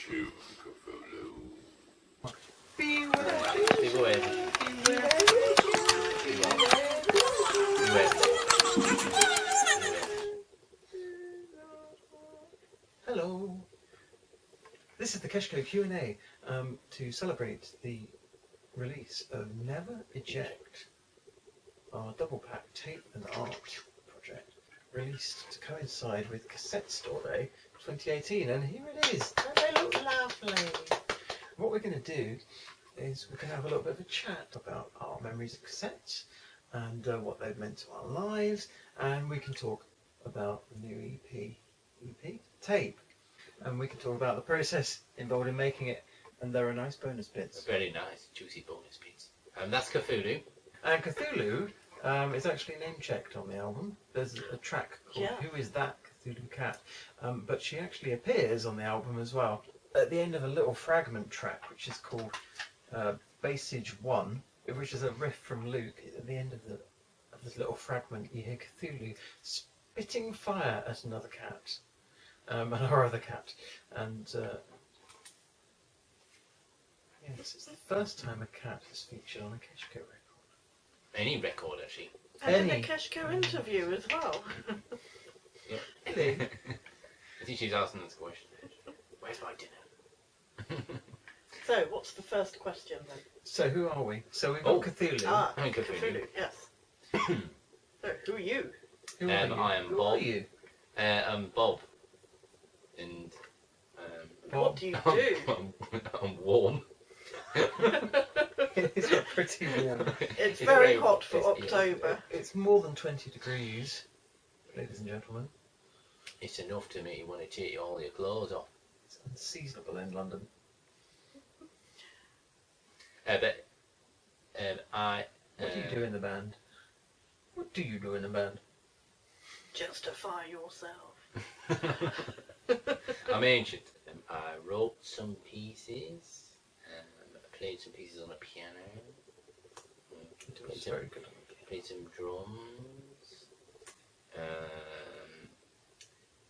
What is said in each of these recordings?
to Cthulhu. Beware. Hello. This is the Keshco Q&A to celebrate the release of Never Eject, our double pack tape and art project, released to coincide with Cassette Store Day 2018, and here it is. And they look lovely. What we're going to do is we're going to have a little bit of a chat about our memories of cassettes and what they've meant to our lives, and we can talk about the new EP tape, and we can talk about the process involved in making it, and there are nice bonus bits. Very nice, juicy bonus bits. That's Cthulhu. And Cthulhu is actually name checked on the album. There's a track called Who Is That Cthulhu Cat? But she actually appears on the album as well at the end of a little fragment track which is called Bassage 1, which is a riff from Luke. At the end of this little fragment you hear Cthulhu spitting fire at another cat, and our other cat, and yes, it's the first time a cat has featured on a Keshco record. Any record, actually. And in a Keshco interview as well. Really? I think she's asking us a question. Where's my dinner? So, what's the first question then? So who are we? So we've got Cthulhu. I'm Cthulhu. Yes. So, who are you? Who are you? I am Who Bob. are you? I'm Bob. And What do you do? I'm warm. It's pretty warm. It's very hot for October. It's more than 20 degrees, ladies and gentlemen. It's enough to make you want to take all your clothes off. It's unseasonable in London. But What do you do in the band? What do you do in the band? Justify yourself. I'm ancient. I wrote some pieces. I played some pieces on a piano. It's very good. Played some drums.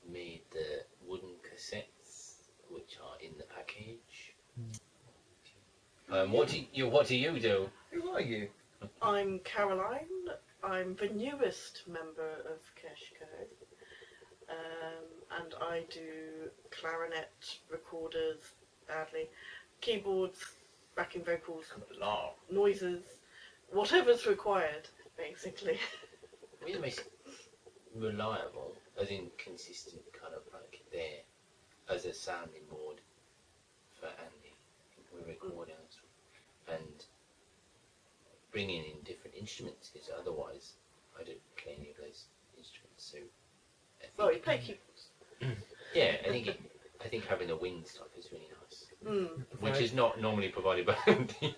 Made the wooden cassettes, which are in the package. What do you do? Who are you? I'm Caroline. I'm the newest member of Keshco. And I do clarinet, recorders, badly, keyboards, backing vocals, noises, whatever's required, basically. We're the most reliable, as in consistent, kind of like there, as a sounding board for Andy. We're recording and bringing in different instruments, because otherwise I don't play any of those instruments. So Well, you play keyboards. yeah, I think having a wind stuff is really nice, which Right. is not normally provided by Andy.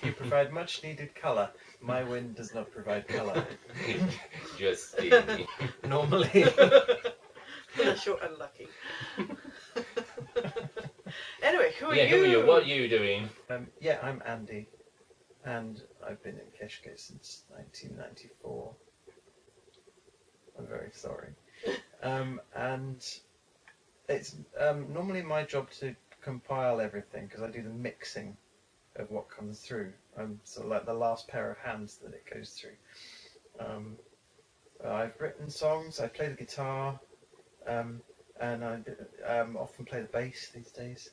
You provide much needed colour. My wind does not provide colour. Just steamy. Normally. Unless you're unlucky. Anyway, who are Yeah, you? who are you? What are you doing? Yeah, I'm Andy, and I've been in Keshco since 1994. I'm very sorry. And it's normally my job to compile everything, because I do the mixing of what comes through. I'm sort of like the last pair of hands that it goes through. I've written songs, I play the guitar, and I often play the bass these days.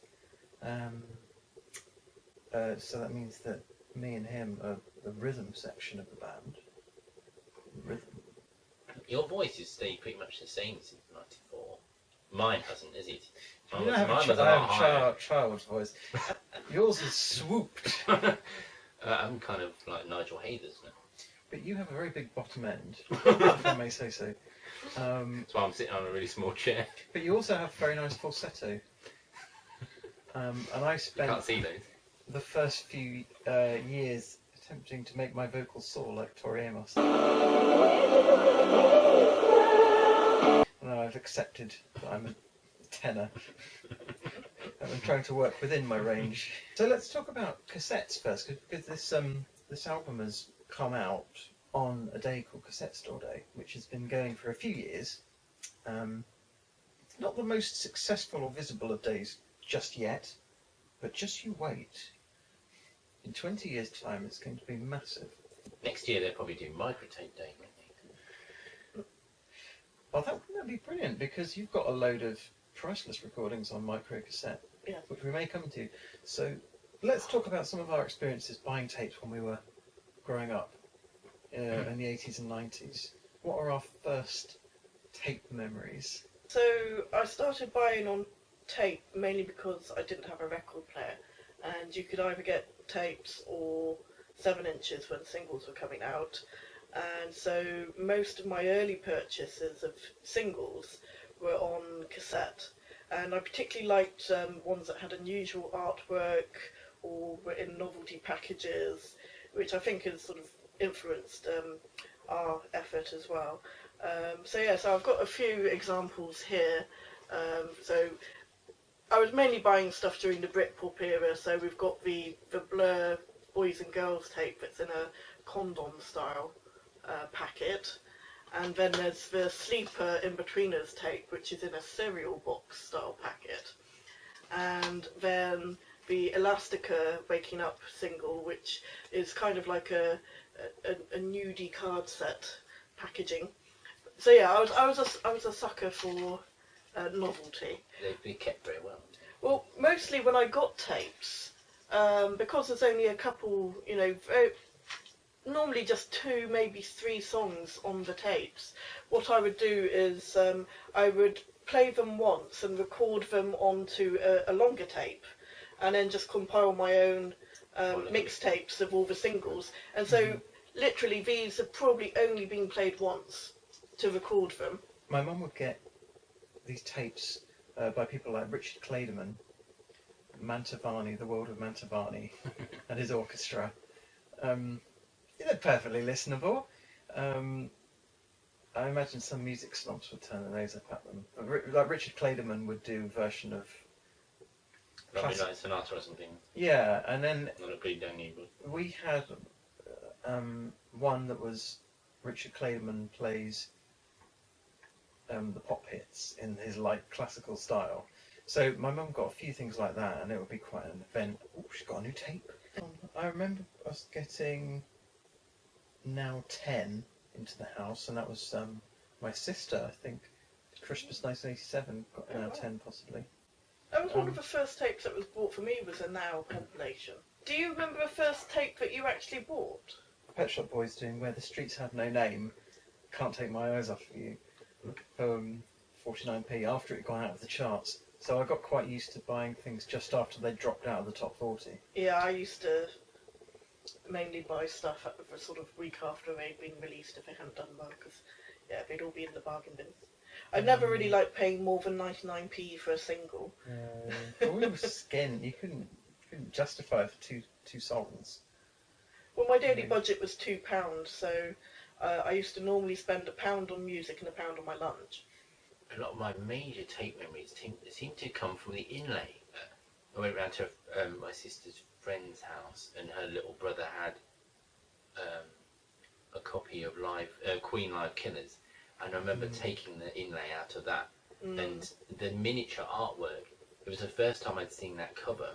So that means that me and him are the rhythm section of the band. Rhythm. Your voice has stayed pretty much the same since '94. Mine hasn't, is it? You don't have a child's voice. Yours is swooped. I'm kind of like Nigel Haythers now. But you have a very big bottom end, if I may say so. That's why I'm sitting on a really small chair. But you also have very nice falsetto. And I You spent can't see those. the first few years attempting to make my vocals soar like Tori Amos. And I've accepted that I'm a tenor. And I'm trying to work within my range. So let's talk about cassettes first, because this album has come out on a day called Cassette Store Day, which has been going for a few years. not the most successful or visible of days just yet, but just you wait. In 20 years' time, it's going to be massive. Next year they'll probably do microtape day, won't they? Oh, that'd be brilliant, because you've got a load of priceless recordings on micro cassette, Yeah. which we may come to. So let's talk about some of our experiences buying tapes when we were growing up in the 80s and 90s. What are our first tape memories? So I started buying on tape mainly because I didn't have a record player, and you could either get tapes or 7-inches when singles were coming out. And so most of my early purchases of singles were on cassette, and I particularly liked ones that had unusual artwork or were in novelty packages, which I think has sort of influenced our effort as well. So I've got a few examples here. So I was mainly buying stuff during the Britpop era, so we've got the Blur Boys and Girls tape that's in a condom style packet, and then there's the Sleeper In-Betweeners tape, which is in a cereal box style packet, and then the Elastica Waking Up single, which is kind of like a nudie card set packaging. So yeah, I was a sucker for novelty. They've been kept very well. Well, mostly when I got tapes, because there's only a couple, normally just 2, maybe 3 songs on the tapes. What I would do is I would play them once and record them onto a longer tape, and then just compile my own mixtapes of all the singles. And so literally these have probably only been played once to record them. My mum would get these tapes by people like Richard Clayderman, Mantovani, the world of Mantovani, and his orchestra. They're perfectly listenable. I imagine some music snobs would turn their nose up at them. Like Richard Clayderman would do a version of Probably like Sonata or something. Yeah, and then Not a Bleed Down Evil. we had one that was Richard Clayderman plays the pop hits in his like classical style. So my mum got a few things like that, and it would be quite an event. Oh, she's got a new tape. I remember us getting Now 10 into the house, and that was my sister, I think, Christmas 1987, got Now 10 possibly. That was one of the first tapes that was bought for me, was a Now compilation. Do you remember the first tape that you actually bought? Pet Shop Boys doing Where the Streets Have No Name, Can't Take My Eyes Off of You, 49p after it got out of the charts. So I got quite used to buying things just after they dropped out of the top 40. Yeah, I used to mainly buy stuff at the sort of week after they'd been released if they hadn't done well, because they'd all be in the bargain bins. I never really liked paying more than 99p for a single. But we were skint. You couldn't justify it for two songs. Well, my daily budget was £2, so I used to normally spend £1 on music and £1 on my lunch. A lot of my major tape memories seem to come from the inlay. I went round to my sister's friend's house, and her little brother had a copy of Queen Live Killers, and I remember taking the inlay out of that, and the miniature artwork. It was the first time I'd seen that cover,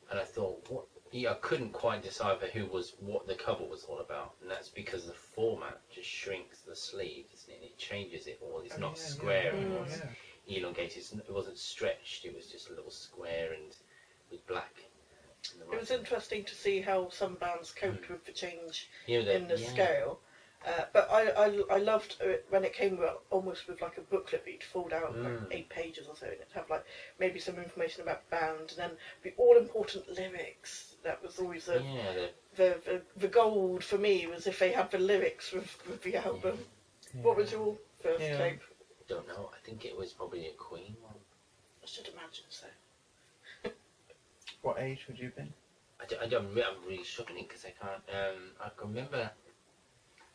and I thought, what? I couldn't quite decipher what the cover was all about, and that's because the format just shrinks the sleeve, doesn't it? It changes it all. It's not square anymore. It's elongated. It wasn't stretched. It was just a little square and with black. It was interesting to see how some bands coped with the change in the scale. But I loved it when it came almost with like a booklet that you'd fold out like 8 pages or so, and it'd have like maybe some information about the band, and then the all-important lyrics. That was always the gold for me, was if they had the lyrics with the album. Yeah. What was your first tape? Don't know. I think it was probably a Queen one. I should imagine so. What age would you have been? I'm really struggling because I can't. I can remember.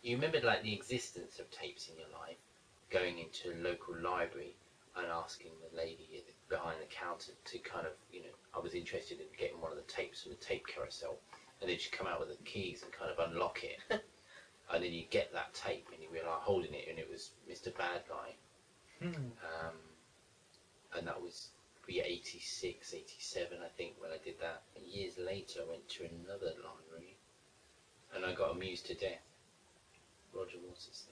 You remember like the existence of tapes in your life, going into a local library and asking the lady behind the counter to kind of, I was interested in getting one of the tapes from the tape carousel, and then she'd come out with the keys and kind of unlock it, and then you get that tape and you were like holding it, and it was Mr. Bad Guy. and that was be 86, 87, I think, when I did that. And years later, I went to another library, and I got amused to death. Roger, what's his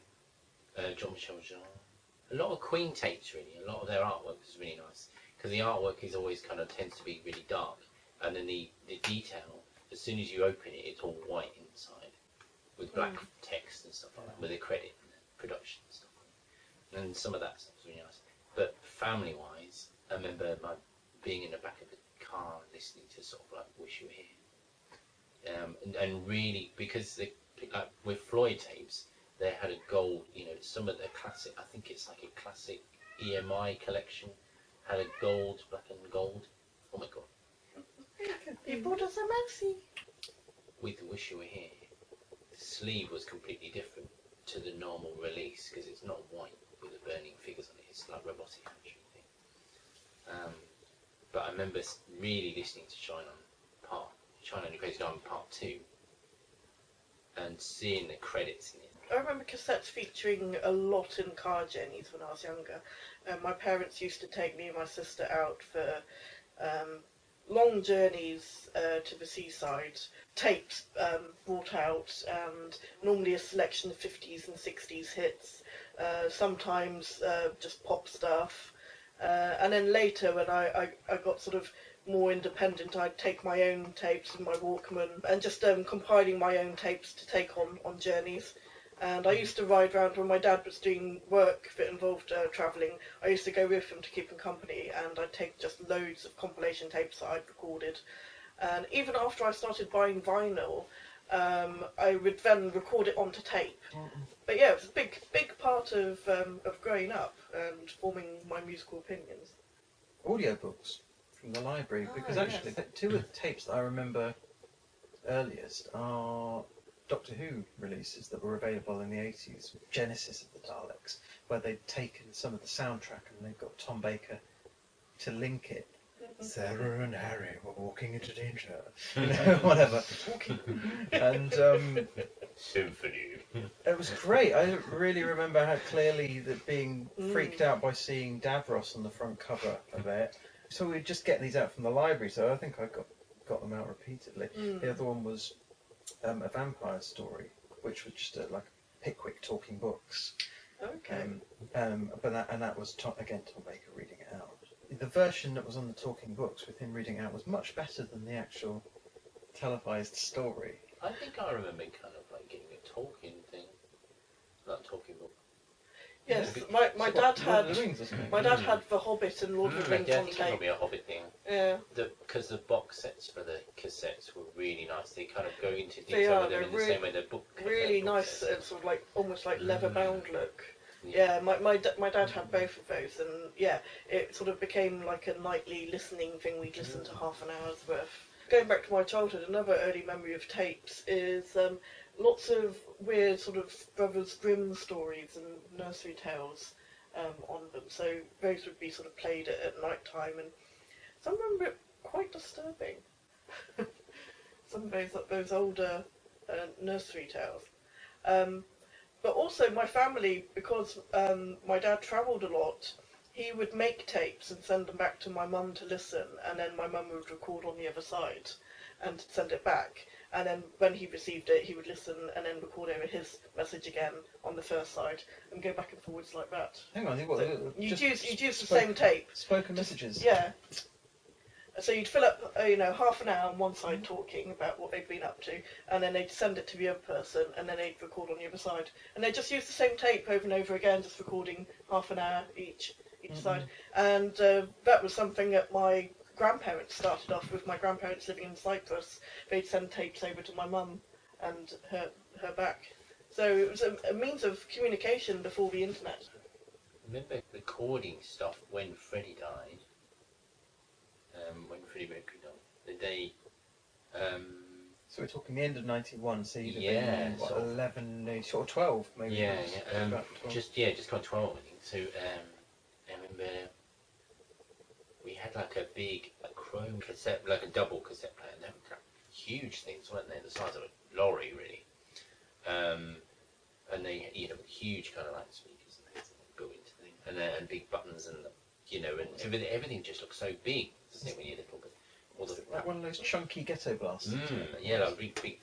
name? Jean-Michel Jarre. A lot of Queen tapes, really. A lot of their artwork is really nice, because the artwork is always kind of tends to be really dark, and then the detail, as soon as you open it, it's all white inside, with black text and stuff like that, with the credit and the production and stuff like that. And some of that stuff's really nice. But family-wise, I remember being in the back of the car listening to sort of like Wish You Were Here. And really, because with Floyd tapes, they had a gold, some of the classic, I think it's like a classic EMI collection, had a gold, black and gold. Oh my god. You bought us a Maxi. With Wish You Were Here, the sleeve was completely different to the normal release, because it's not white with the burning figures on it, it's like robotic actually. But I remember really listening to Shine On the Crazy Diamond Part 2 and seeing the credits in it. I remember cassettes featuring a lot in car journeys when I was younger. My parents used to take me and my sister out for long journeys to the seaside. Tapes brought out, and normally a selection of 50s and 60s hits, sometimes just pop stuff. And then later, when I got sort of more independent, I'd take my own tapes in my Walkman and just compiling my own tapes to take on journeys. And I used to ride around when my dad was doing work that involved travelling. I used to go with him to keep him company, and I'd take just loads of compilation tapes that I'd recorded. And even after I started buying vinyl, I would then record it onto tape. But yeah, it was a big part of growing up and forming my musical opinions. Audiobooks from the library, because actually two of the tapes that I remember earliest are Doctor Who releases that were available in the 80s, Genesis of the Daleks, where they'd taken some of the soundtrack and they've got Tom Baker to link it. Sarah and Harry were walking into danger, whatever. And Symphony. it was great. I really remember how clearly that being freaked out by seeing Davros on the front cover of it. So we'd just get these out from the library. So I think I got them out repeatedly. The other one was a vampire story, which was just like Pickwick talking books. Okay. But that was Tom Baker reading it out. The version that was on the talking books with him reading out was much better than the actual televised story. I think I remember kind of like getting a talking thing, like talking book. Yes, Yeah. my dad had Lord of the Rings, wasn't it? my dad had The Hobbit and Lord of the Rings Yeah, I on think it tape. might be a Hobbit thing. Yeah. Because the box sets for the cassettes were really nice. They kind of go into They detail are, with them they're in the same way the book. Really book nice, sets. sort of like almost like leather-bound look. Yeah, my dad had both of those, and yeah, it sort of became like a nightly listening thing. We'd listen to half an hour's worth. Going back to my childhood, another early memory of tapes is lots of weird sort of Brothers Grimm stories and nursery tales on them. So those would be sort of played at night time, and some of them were quite disturbing. Some of those older nursery tales. But also my family, because my dad travelled a lot, he would make tapes and send them back to my mum to listen, and then my mum would record on the other side and send it back. And then when he received it, he would listen and then record over his message again on the first side and go back and forwards like that. Hang on, You'd use the same tape. Spoken messages. Yeah. So you'd fill up, half an hour on one side talking about what they'd been up to, and then they'd send it to the other person, and then they'd record on the other side. And they'd just use the same tape over and over again, just recording half an hour each side. And that was something that my grandparents started off with. My grandparents living in Cyprus, they'd send tapes over to my mum and her back. So it was a means of communication before the internet. Remember recording stuff when Freddie died? When Freddie Mercury died, the day. So we're talking the end of '91. So you'd have Yeah, been what, sort of. 11, or 12 maybe. Yeah, About 12. just gone 12, I think. So I remember we had like a big chrome cassette, like a double cassette player. And they were huge things, weren't they? The size of a lorry, really. And they, huge kind of like speakers and things that go into things, and big buttons and you know, and everything just looks so big, doesn't it, when you look at all the Like one of those chunky ghetto blasters. yeah, like big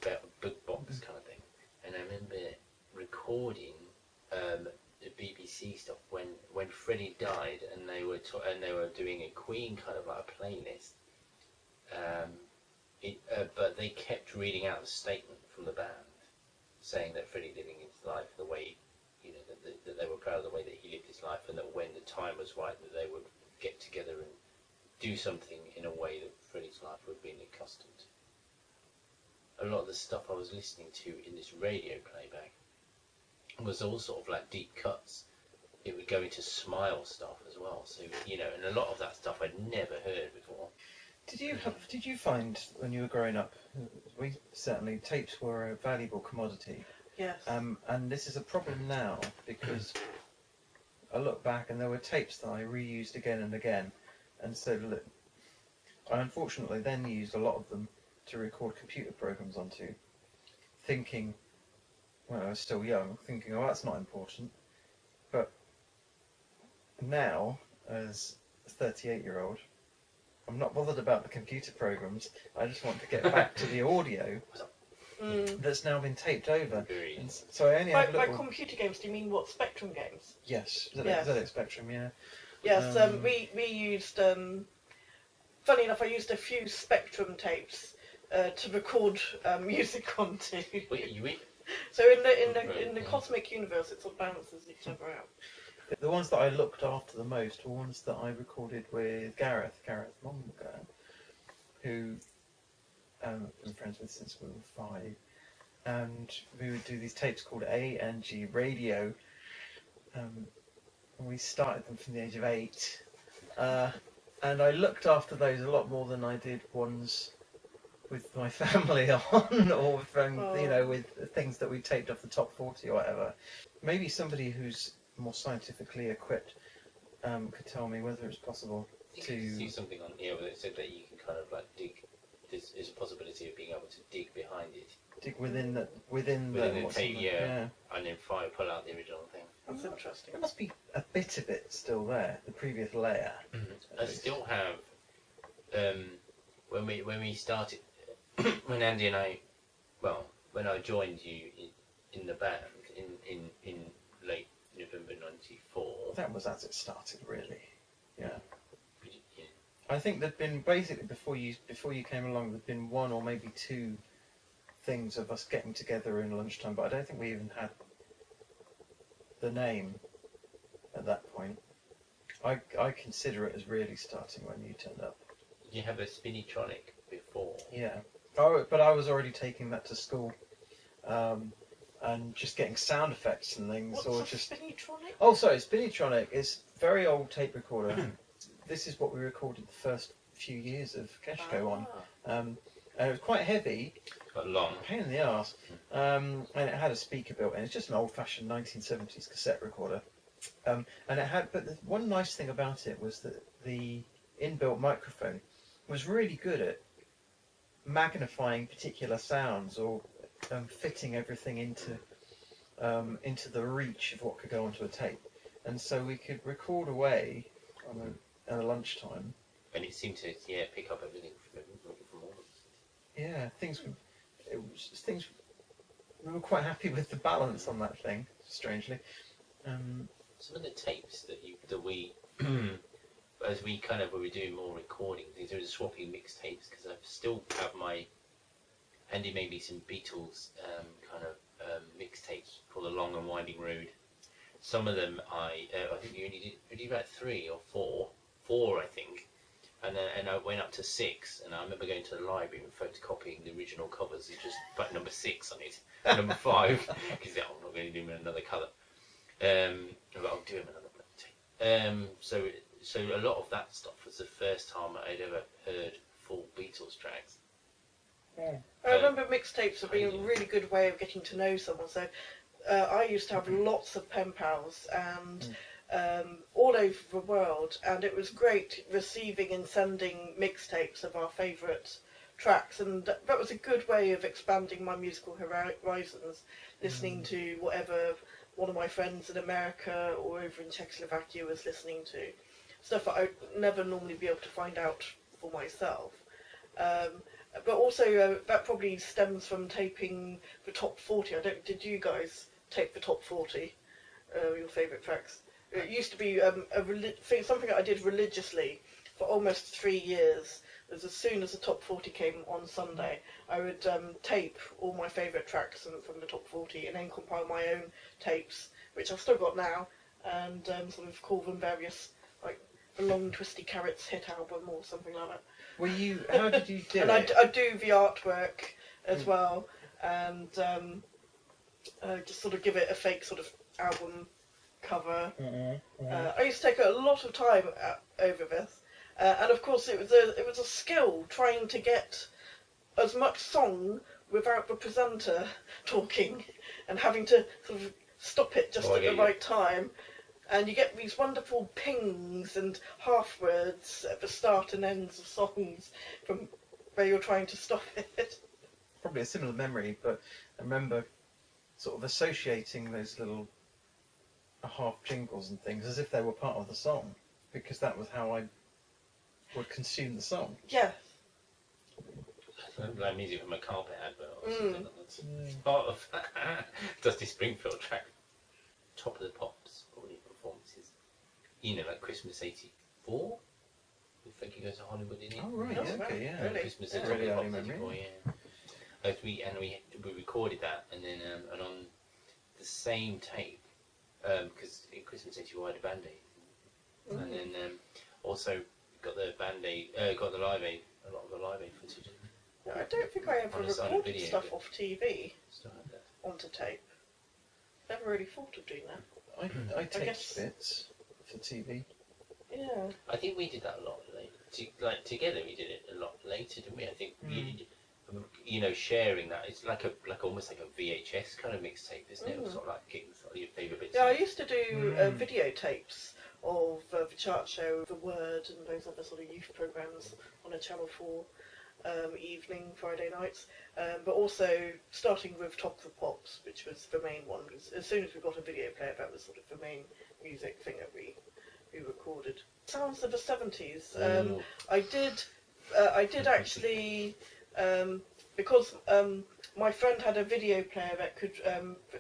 box kind of thing. And I remember recording the BBC stuff when Freddie died, and they were doing a Queen kind of like a playlist. But they kept reading out the statement from the band, saying that Freddie living his life the way, you know, that they were proud of the way that he lived his life, and that when the time was right, that they would get together and do something in a way that Freddie's life would have been accustomed to. A lot of the stuff I was listening to in this radio playback was all sort of like deep cuts. It would go into smile stuff as well. So, you know, and a lot of that stuff I'd never heard before. Did you find when you were growing up, certainly tapes were a valuable commodity. Yes. And this is a problem now because I look back and there were tapes that I reused again and again, and so I unfortunately then used a lot of them to record computer programs onto, thinking, when I was still young, thinking, oh, that's not important. But now, as a 38-year-old, I'm not bothered about the computer programs. I just want to get back to the audio that's now been taped over. And so I only have by computer games, do you mean what, Spectrum games? Yes, Yes. ZX Spectrum, yeah. Yes, we used, funny enough, I used a few Spectrum tapes to record music onto. Wait. So in the cosmic universe, it sort of balances each other out. The ones that I looked after the most were ones that I recorded with Gareth Monga, who I've been friends with since we were 5. And we would do these tapes called A&G Radio. And we started them from the age of 8. And I looked after those a lot more than I did ones with my family on, or from, you know, with things that we taped off the top 40 or whatever. Maybe somebody who's more scientifically equipped could tell me whether it's possible to see something on here where it said that you can kind of like dig. There's a possibility of being able to dig behind it. dig within the tape, yeah, and then pull out the original thing. That's interesting. There must be a bit of it still there, the previous layer. I still have when we started, when Andy and I, when I joined you in the band in late November '94. That was as it started, really. Yeah. I think there'd been basically before you came along, there'd been 1 or maybe 2 things of us getting together in lunchtime, but I don't think we even had the name at that point. I consider it as really starting when you turned up. Did you have a Spinnytronic before? Yeah. Oh, but I was already taking that to school, and just getting sound effects and things. What's a Spinnytronic? Oh, sorry, Spinnytronic is a very old tape recorder. This is what we recorded the first few years of Keshco on. And it was quite heavy. Quite long. Pain in the arse. And it had a speaker built in. It's just an old-fashioned 1970s cassette recorder. And it had, but the one nice thing about it was that the inbuilt microphone was really good at magnifying particular sounds or fitting everything into the reach of what could go onto a tape. And so we could record away at a lunchtime. And it seemed to pick up everything from all of it. Yeah, things we were quite happy with the balance on that thing, strangely. Some of the tapes that we as we were doing more recordings, these are swapping mixtapes, because I still have my Andy made me some Beatles mixtapes called The Long and Winding Road. Some of them I think you only did about 3 or 4 I think, and I went up to 6, and I remember going to the library and photocopying the original covers. It's just put number 6 on it, number 5, because I'm not going to do them in another colour. I'll do them another tape. So a lot of that stuff was the first time I'd ever heard full Beatles tracks. Yeah. I remember mixtapes have been a really good way of getting to know someone. So I used to have lots of pen pals and all over the world, and it was great receiving and sending mixtapes of our favourite tracks, and that was a good way of expanding my musical horizons, listening to whatever one of my friends in America or over in Czechoslovakia was listening to. stuff that I'd never normally be able to find out for myself. But also that probably stems from taping the top 40. Did you guys tape the top 40? Your favourite tracks? It used to be something that I did religiously for almost 3 years. As soon as the top 40 came on Sunday, I would tape all my favourite tracks from the top 40 and then compile my own tapes, which I've still got now, and sort of call them various, like the Long Twisty Carrots hit album or something like that. How did you do and it? I do the artwork as well, and just sort of give it a fake sort of album cover. I used to take a lot of time over this. And of course, it was a skill trying to get as much song without the presenter talking, and having to sort of stop it just at the right time. And you get these wonderful pings and half words at the start and ends of songs from where you're trying to stop it. Probably a similar memory, but I remember sort of associating those little half jingles and things as if they were part of the song, because that was how I would consume the song. Yeah. Like music from a carpet advert or something. That's part of Dusty Springfield track. Top of the Pops, probably performances. You know, like Christmas '84. I think he goes to Hollywood in it. Oh right, yeah, okay, yeah. Really? Christmas Yeah. at Top of the Really Pops early '84, yeah. We recorded that, and then and on the same tape, because in Christmas '84 I had a band aid, and then also got the band aid, got the live aid, a lot of the live aid footage. No, I don't think I ever On a silent recorded video, stuff but- off TV Still had that. onto tape. Never really thought of doing that. I taped guess- bits for TV. Yeah. I think we did that a lot later. Like together, we did it a lot later, didn't we? I think you know, sharing that, it's like almost like a VHS kind of mixtape, isn't it? Or sort of like getting sort of your favourite bits. Yeah, I used to do videotapes of the chart show, The Word, and those other sort of youth programmes on a Channel 4 evening, Friday nights. But also starting with Top of the Pops, which was the main one. Because as soon as we got a video player, that was sort of the main music thing that we recorded. Sounds of the 70s. I did actually, because my friend had a video player that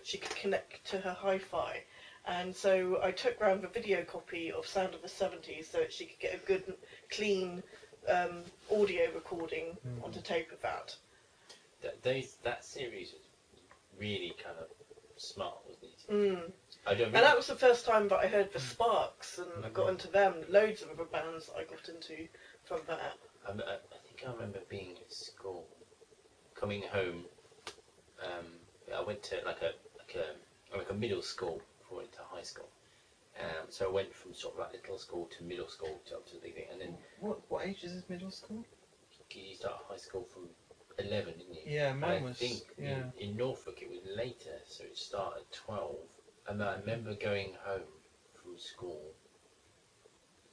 she could connect to her hi-fi, and so I took round the video copy of Sound of the 70s so that she could get a good, clean audio recording onto tape of that. That series was really kind of smart, wasn't it? I don't. And that was the first time that I heard the Sparks, and I got into them. Loads of other bands I got into from that. I think I remember being at school, coming home. I went to like a middle school before I went to high school. So I went from sort of like little school to middle school to up to the big thing, and then What age is this middle school? you start high school from 11, didn't you? Yeah, And mine I was. think Yeah. in Norfolk it was later, so it started at 12. And I remember going home from school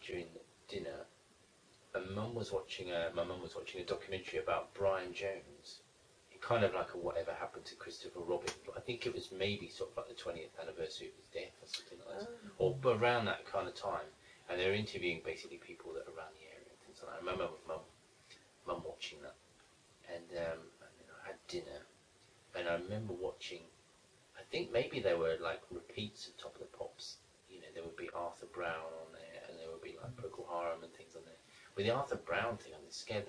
during dinner, and my mum was watching a documentary about Brian Jones. Kind of like a Whatever Happened to Christopher Robin, but I think it was maybe sort of like the 20th anniversary of his death or something like that, or around that kind of time. And they were interviewing basically people that are around the area and things like that. I remember with mum watching that, and then I had dinner, and I remember watching. I think maybe there were like repeats of Top of the Pops. You know, there would be Arthur Brown on there, and there would be like Procol Harum and things on there. With the Arthur Brown thing, it scared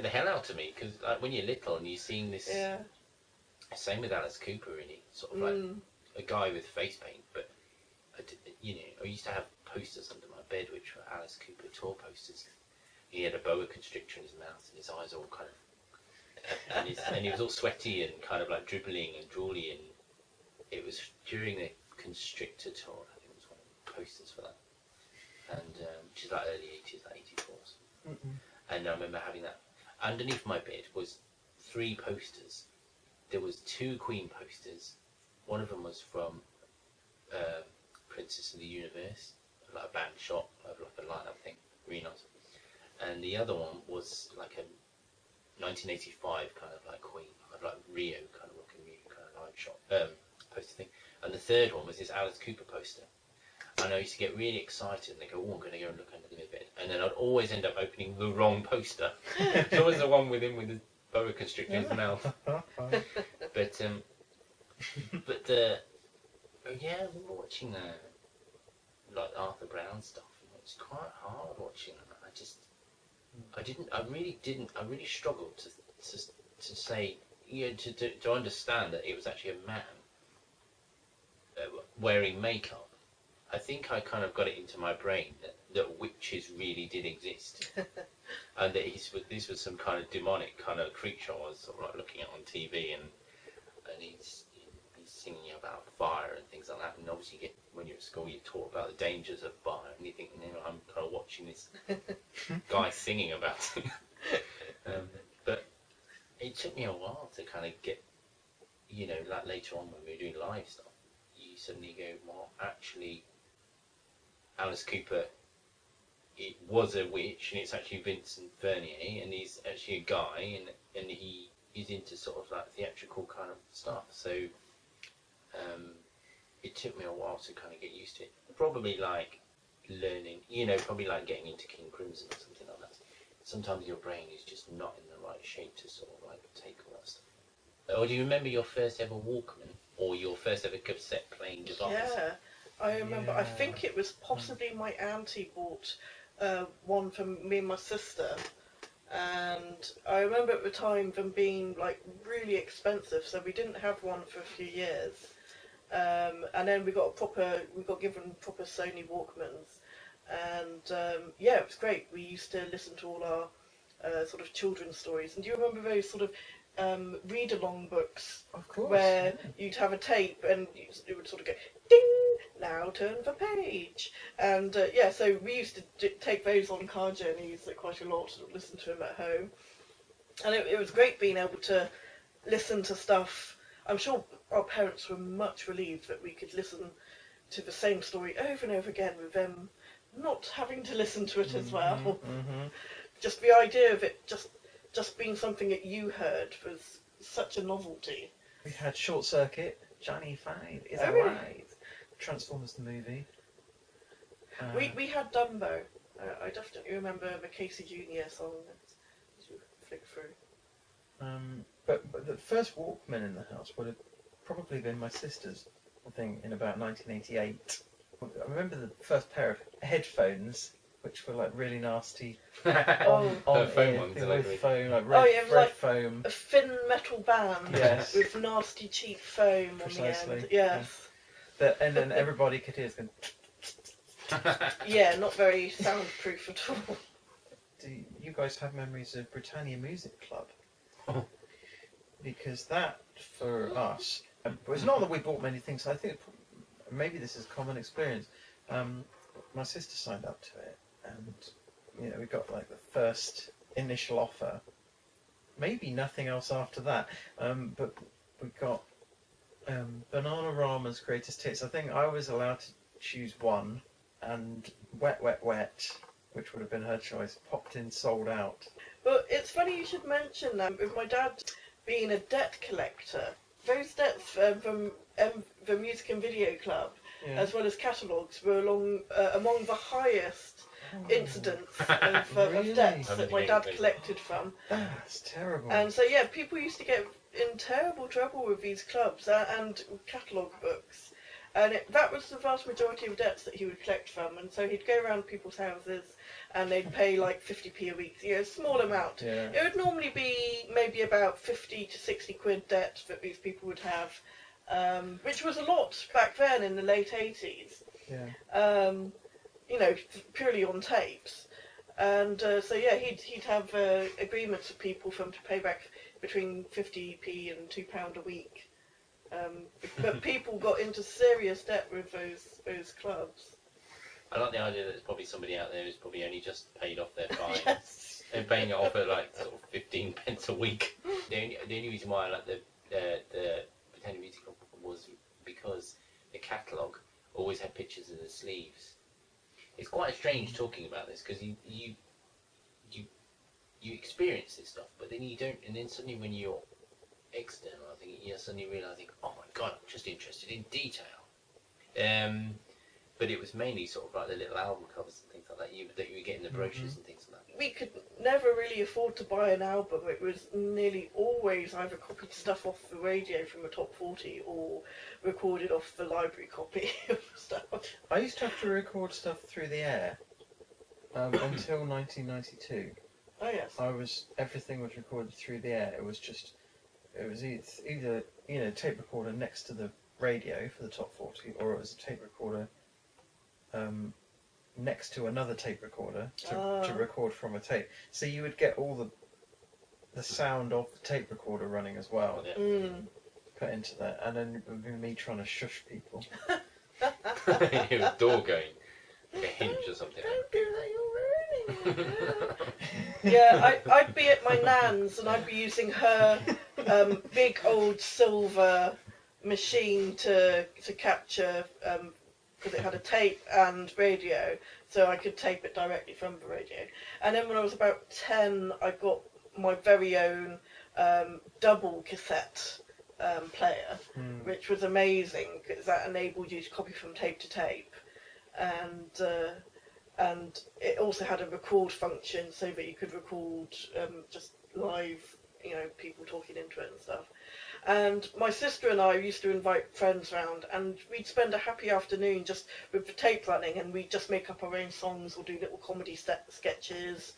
the hell out of me, because like, when you're little and you're seeing this. Yeah. Same with Alice Cooper, really. Sort of like a guy with face paint, but you know, I used to have posters under my bed which were Alice Cooper tour posters. He had a boa constrictor in his mouth, and his eyes all kind of, and he was all sweaty and kind of like dribbling and drooly, and it was during the Constrictor tour. I think it was one of the posters for that, and which is like early 80s, like 84. And I remember having that. Underneath my bed was 3 posters. There was 2 Queen posters. One of them was from Princess of the Universe, like a band shot, like a line-up thing, really nice. And the other one was like a 1985 kind of like Queen, like Rio kind of rock and music kind of live shot poster thing. And the third one was this Alice Cooper poster. And I used to get really excited and they go, oh, I'm going to go and look under the bed. And then I'd always end up opening the wrong poster. It's always the one with him with the boa constrictor in his mouth. But yeah, I remember watching like Arthur Brown stuff. And it's quite hard watching that. I really struggled to say, to understand that it was actually a man wearing makeup. I think I kind of got it into my brain that witches really did exist, and that this was some kind of demonic kind of creature I was sort of like looking at on TV, and he's singing about fire and things like that. And obviously, when you're at school, you're taught about the dangers of fire, and you think, I'm kind of watching this guy singing about it. But it took me a while to kind of get, like later on when we were doing live stuff, you suddenly go, well, actually, Alice Cooper, it was a witch, and it's actually Vincent Vernier, and he's actually a guy, and he's into sort of like theatrical kind of stuff. So it took me a while to kind of get used to it. Probably like learning, probably like getting into King Crimson or something like that. Sometimes your brain is just not in the right shape to sort of like take all that stuff. Or do you remember your first ever Walkman or your first ever cassette playing device? Yeah, I remember. I think it was possibly my auntie bought one for me and my sister, and I remember at the time them being like really expensive, so we didn't have one for a few years. And then we got given proper Sony Walkmans, and yeah, it was great. We used to listen to all our sort of children's stories. And do you remember those sort of read-along books? Of course. Where you'd have a tape and it would sort of go, ding, now turn the page. And yeah, so we used to take those on car journeys quite a lot, and listen to them at home. And it was great being able to listen to stuff. I'm sure our parents were much relieved that we could listen to the same story over and over again with them not having to listen to it as well. Mm-hmm. Just the idea of it just being something that you heard was such a novelty. We had Short Circuit, Johnny Five is Oh, really? alive. Transformers the movie. We had Dumbo. I definitely remember the Casey Jr. song that you flick through. But the first Walkman in the house would have probably been my sister's, I think, in about 1988. I remember the first pair of headphones, which were like really nasty. Oh, foam ear, ones, they are were they? foam, like Oh, red, yeah, it was red like foam. a thin metal band Yes. with nasty cheap foam on the Precisely, end. Yes. And then everybody could hear it going. Yeah, not very soundproof at all. Do you guys have memories of Britannia Music Club? Oh. Because that, for us, it's not that we bought many things. I think maybe this is a common experience. My sister signed up to it, and we got like the first initial offer. Maybe nothing else after that. But we got Bananarama's Greatest Hits. I think I was allowed to choose one, and Wet Wet Wet, which would have been her choice, popped in, sold out. But it's funny you should mention that. With my dad being a debt collector, those debts from the Music and Video Club, Yeah. as well as catalogues, were among the highest incidents of Really? debts that my dad collected from. That's terrible. And so yeah, people used to get in terrible trouble with these clubs and catalogue books. And that was the vast majority of debts that he would collect from. And so he'd go around people's houses and they'd pay like 50p a week, a small amount. Yeah. It would normally be maybe about 50 to 60 quid debt that these people would have, which was a lot back then in the late 80s. Yeah. Purely on tapes. And so yeah, he'd have agreements with people for them to pay back between 50p and £2 a week. But people got into serious debt with those clubs. I like the idea that there's probably somebody out there who's probably only just paid off their fine. Yes. They're paying it off at like sort of 15 pence a week. The only reason why I like the Britannia Music Club was because the catalogue always had pictures of the sleeves. It's quite strange talking about this because you experience this stuff, but then you don't, and then suddenly when you're external, I think you're suddenly realising, oh my god, I'm just interested in detail. but it was mainly sort of like the little album covers and things like that that you would get in the brochures and things like that. We could never really afford to buy an album. It was nearly always either copied stuff off the radio from a top 40 or recorded off the library copy of stuff. I used to have to record stuff through the air until 1992. Oh yes. Everything was recorded through the air. It was either tape recorder next to the radio for the top 40, or it was a tape recorder next to another tape recorder to record from a tape. So you would get all the sound of the tape recorder running as well, put into that, and then it would be me trying to shush people. It was door going, like a hinge or something. Don't do that, you're ruining it. Yeah, I'd be at my nan's and I'd be using her big old silver machine to capture, because it had a tape and radio, so I could tape it directly from the radio. And then when I was about 10, I got my very own double cassette player, which was amazing because that enabled you to copy from tape to tape, and it also had a record function so that you could record just live, people talking into it and stuff. And my sister and I used to invite friends round, and we'd spend a happy afternoon just with the tape running, and we'd just make up our own songs or do little comedy sketches,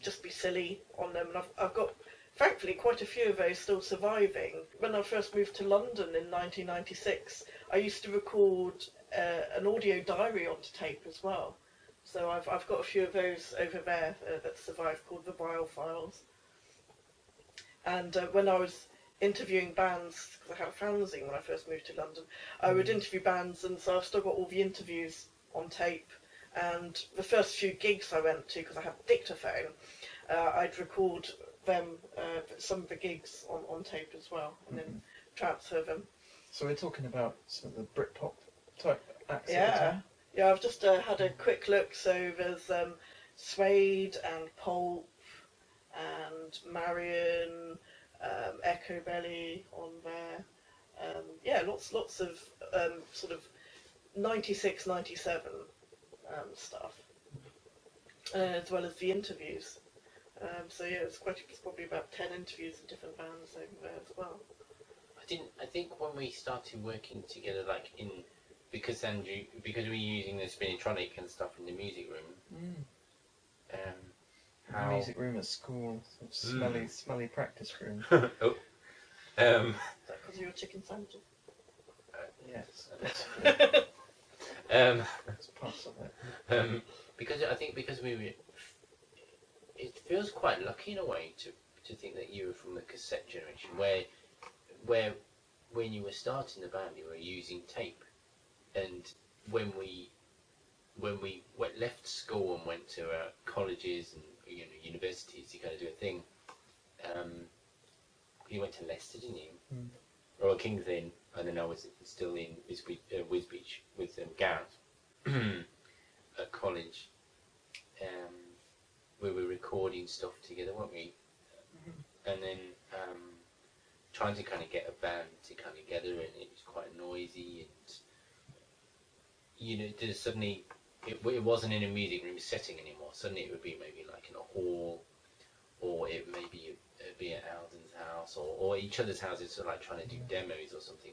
just be silly on them. And I've got, thankfully, quite a few of those still surviving. When I first moved to London in 1996, I used to record an audio diary onto tape as well. So I've got a few of those over there that survive, called the Vial Files. And when I was interviewing bands, because I had a fanzine when I first moved to London, I would interview bands, and so I've still got all the interviews on tape. And the first few gigs I went to, because I had a dictaphone, I'd record them, some of the gigs on tape as well, and then transfer them. So we're talking about some of the Britpop type acts. Yeah, I've just had a quick look. So there's Suede and Pulp and Marion, Echo Belly on there. Lots of sort of 96, 97 stuff, as well as the interviews. It's probably about 10 interviews in different bands over there as well. I think when we started working together, because we were using the Spinnitronic and stuff in the music room. The music room at school, smelly practice room. Oh. Is that because of your chicken sandwiches? Yes. That's part of it. Because we were, it feels quite lucky in a way to think that you were from the cassette generation, where when you were starting the band, you were using tape, and when we left school and went to colleges and universities to kind of do a thing, you went to Leicester, didn't you? Or King's Lynn, and then I was still in Wisbech with Gareth at college. We were recording stuff together, weren't we? And then trying to kind of get a band to kind of gather, and it was quite noisy, and there's suddenly it wasn't in a music room setting anymore. Suddenly it would be maybe like in a hall, or it maybe be at Alden's house, or each other's houses, so like trying to do demos or something,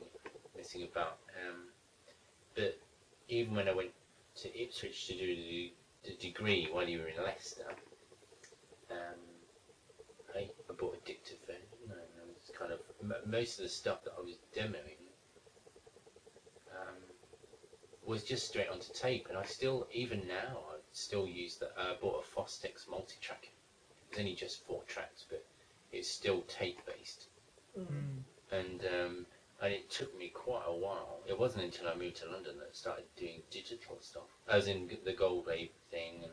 messing about. But even when I went to Ipswich to do the degree while you were in Leicester, I bought a dictaphone, and I was kind of most of the stuff that I was demoing was just straight onto tape, and I still, even now, I still use that. I bought a Fostex multi-track. It's only just 4 tracks, but it's still tape based. And it took me quite a while. It wasn't until I moved to London that I started doing digital stuff, as in the Gold Wave thing,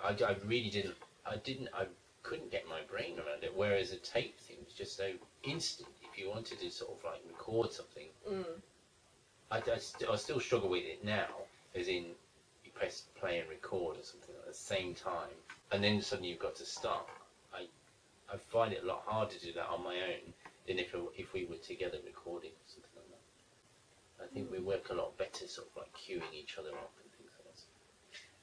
and I really didn't. I couldn't get my brain around it. Whereas a tape thing was just so instant. If you wanted to sort of like record something. I still struggle with it now, as in you press play and record or something at the same time, and then suddenly you've got to start. I find it a lot harder to do that on my own than if we were together recording or something like I think we work a lot better sort of like queuing each other up and things like that.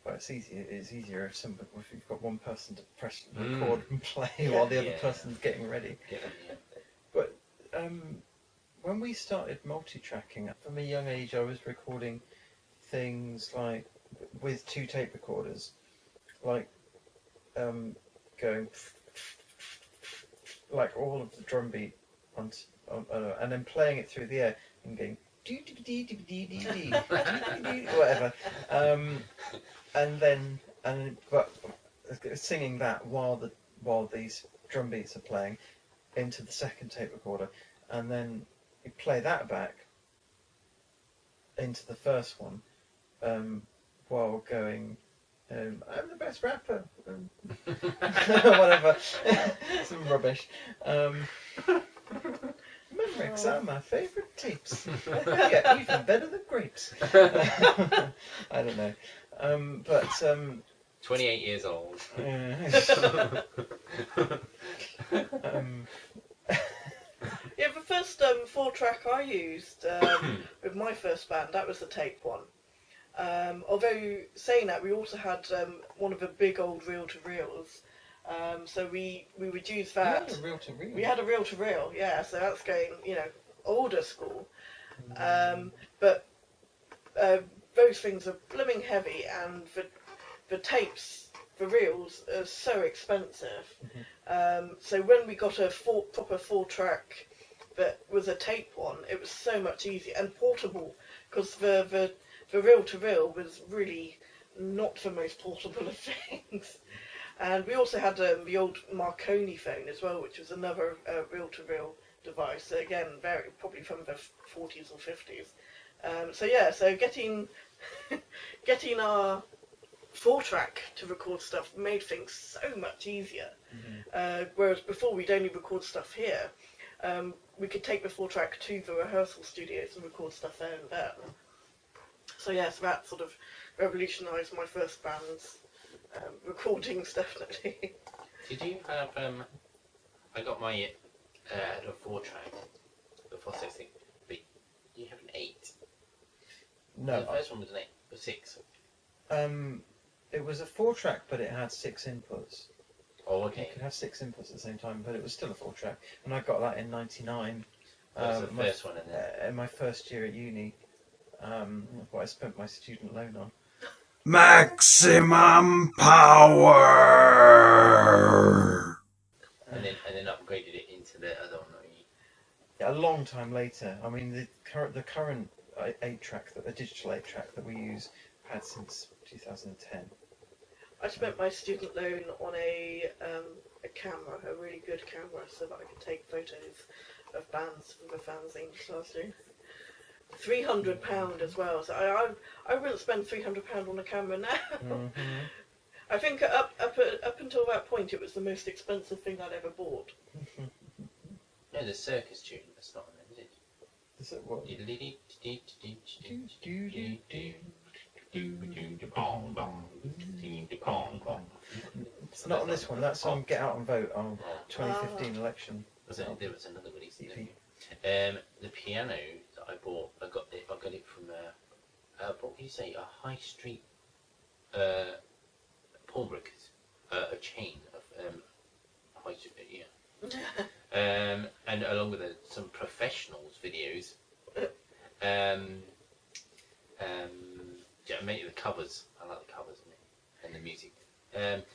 Well, it's easier. It's easier if you've got one person to press record and play while the other person's getting ready. Yeah. But when we started multi-tracking, from a young age, I was recording things like with 2 tape recorders, like going like all of the drum beat and then playing it through the air and going whatever, but singing that while these drum beats are playing into the second tape recorder, and then you play that back into the first one while going, I'm the best rapper, whatever, some rubbish. Memorex are my favourite tapes. Yeah, even better than grapes. I don't know, but 28 years old. Yeah, the first 4-track I used with my first band, that was the tape one. Although saying that, we also had one of the big old reel-to-reels. So we would use that. You had a reel-to-reel. We had a reel-to-reel, yeah. So that's going, older school. But those things are blooming heavy, and the tapes, the reels, are so expensive. So when we got a proper 4-track that was a tape one, it was so much easier and portable, because the reel-to-reel was really not the most portable of things. And we also had the old Marconi phone as well, which was another reel-to-reel device. So again, probably from the 40s or 50s. So getting our 4-track to record stuff made things so much easier. Whereas before we'd only record stuff here. We could take the 4-track to the rehearsal studios and record stuff there and there. So that sort of revolutionised my first band's recordings, definitely. Did you have, I got my, had a 4-track, the 4/6 thing, but you have an 8? No. The first one was an 8, or 6? It was a 4-track, but it had 6 inputs. Oh, okay. You could have 6 inputs at the same time, but it was still a 4-track. And I got that in '99. That was the first one, and then... in my first year at uni. What I spent my student loan on. Maximum power. And then upgraded it into the other one. Yeah, a long time later. I mean, the current 8-track, the digital 8-track that we use, had since 2010. I spent my student loan on a camera, a really good camera, so that I could take photos of bands from the fanzines I was doing. £300 as well, so I wouldn't spend £300 on a camera now. I think up until that point it was the most expensive thing I'd ever bought. No, the circus tune, that's not on there, is it? Is it what? It's not on this one, that's on Get Out and Vote on 2015 election. There was another release. The piano that I bought, I got it from what do you say, a high street pawnbrokers, a chain of high street, and along with some professionals videos. Mainly the covers. I like the covers and the music. But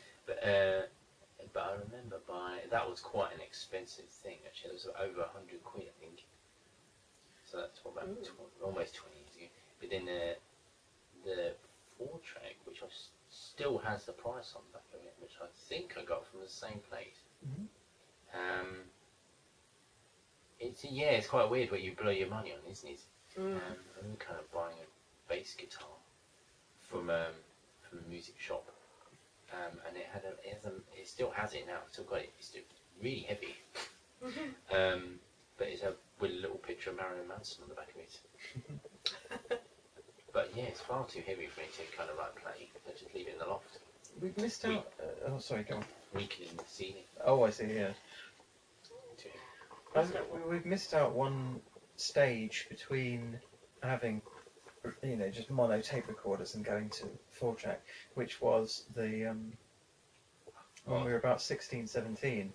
I remember that was quite an expensive thing actually. It was over £100, I think. So that's what, about almost 20 years ago. But then the 4-track, which still has the price on the back of it, which I think I got from the same place. It's quite weird what you blow your money on, isn't it? I'm kind of buying a bass guitar from a music shop, and it still has it now. It's still got it. It's still really heavy, but it's with a little picture of Marilyn Manson on the back of it. But yeah, it's far too heavy for me to kind of like play. I just leave it in the loft. We've missed out. Oh, sorry, go on. Weakening the ceiling. Oh, I see. Yeah. We've missed out one stage between having, just mono tape recorders and going to 4-track, which was the when we were about 16, 17.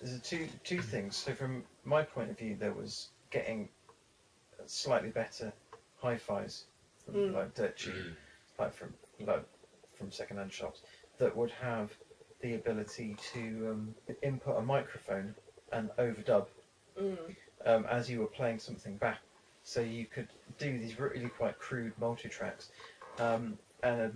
There's two things. So from my point of view, there was getting slightly better hi-fis from like dirt cheap, like from second-hand shops, that would have the ability to input a microphone and overdub as you were playing something back. So you could do these really quite crude multi-tracks, and a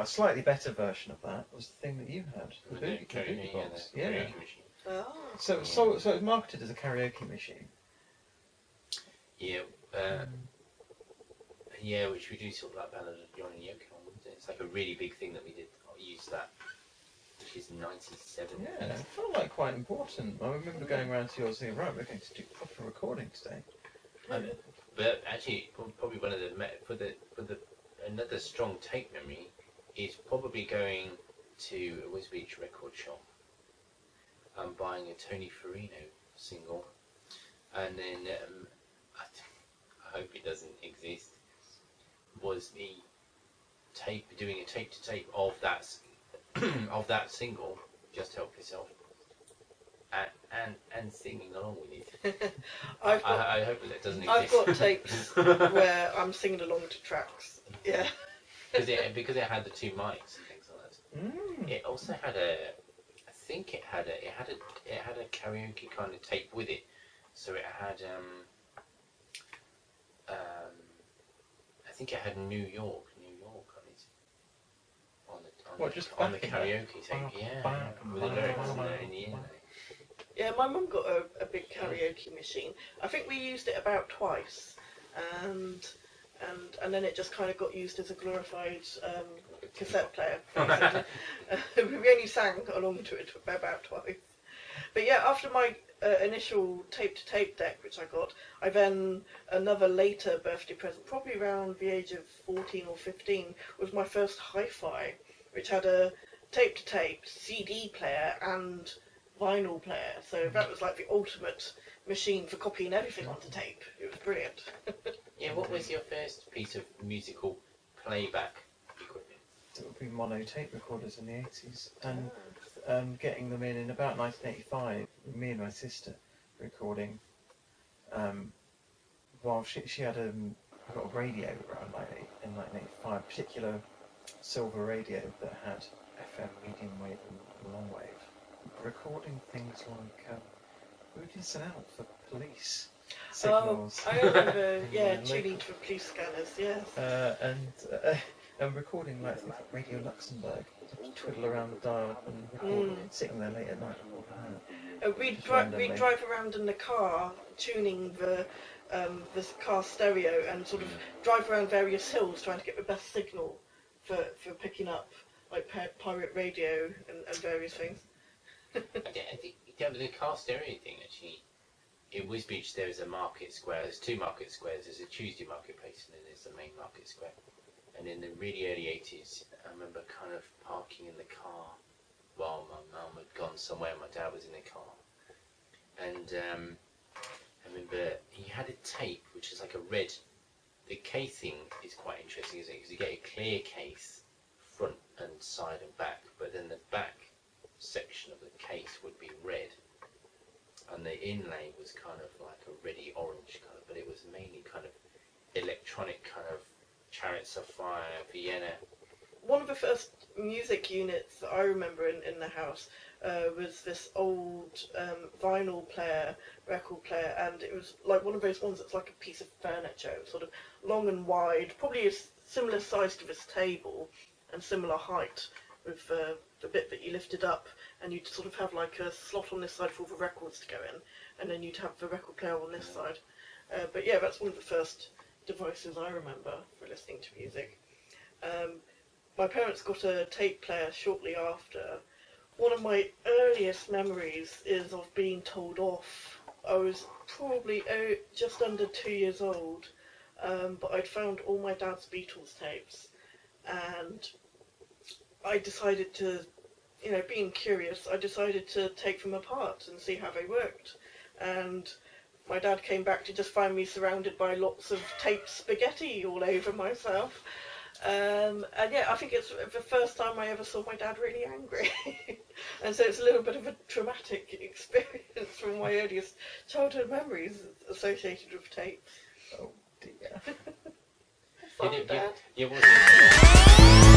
slightly better version of that was the thing that you had, the Boogie Box. Yeah. Karaoke machine. Oh. So it was marketed as a karaoke machine. Yeah, which we do sort of like Ballad of John and Yoko on, wasn't it? It's like a really big thing that we did use that, which is 97. Yeah, it felt like quite important. I remember going around to yours saying, right, we're going to do proper recording today. But actually, probably one of the another strong tape memory is probably going to a Wisbech record shop and buying a Tony Farino single, and then I hope it doesn't exist, was the doing a tape to tape of that of that single, Just Help Yourself, and singing along with it. I hope that doesn't exist. I've got tapes where I'm singing along to tracks. Yeah. because it had the two mics and things like that. It also had I think it had a karaoke kind of tape with it. So it had I think it had New York on it. On the karaoke tape, yeah. With the lyrics in the end. Yeah, my mum got a big karaoke machine. I think we used it about twice, and then it just kind of got used as a glorified cassette player. We only sang along to it about twice. But yeah, after my initial tape-to-tape deck, which I got, I then, another later birthday present, probably around the age of 14 or 15, was my first hi-fi, which had a tape-to-tape CD player and vinyl player. So that was like the ultimate machine for copying everything onto tape. It was brilliant. Yeah, what was your first piece of musical playback equipment? It would be mono tape recorders in the 80s, and getting them in about 1985, me and my sister recording, while she had got a radio around in 1985, a particular silver radio that had FM, medium wave and long wave, recording things like we would listen out for police signals. Oh, I remember, tuning for police scanners, yes. And recording like things like Radio Luxembourg, twiddle around the dial and record, sitting there late at night. We'd drive around in the car, tuning the car stereo, and sort of drive around various hills trying to get the best signal for picking up like pirate radio and various things. I think the car stereo thing actually. In Wisbech there is a market square. There's two market squares. There's a Tuesday marketplace and then there's the main market square. And in the really early 80s, I remember kind of parking in the car while my mum had gone somewhere. My dad was in the car, and I remember he had a tape which is like a red. The casing is quite interesting, isn't it? Because you get a clear case, front and side and back, but then the back section of the case would be red, and the inlay was kind of like a reddy orange colour, but it was mainly kind of electronic, kind of Chariot Sapphire, Vienna. One of the first music units that I remember in the house was this old vinyl player, record player, and it was like one of those ones that's like a piece of furniture. It was sort of long and wide, probably a similar size to this table and similar height, with the bit that you lifted up, and you'd sort of have like a slot on this side for all the records to go in, and then you'd have the record player on this side. But yeah, that's one of the first devices I remember for listening to music. My parents got a tape player shortly after. One of my earliest memories is of being told off. I was probably just under 2 years old, but I'd found all my dad's Beatles tapes, and I decided to, being curious, I decided to take them apart and see how they worked. And my dad came back to just find me surrounded by lots of taped spaghetti all over myself. And yeah, I think it's the first time I ever saw my dad really angry. And so it's a little bit of a traumatic experience from my earliest childhood memories associated with tapes. Oh dear. Fun, Dad. Yeah,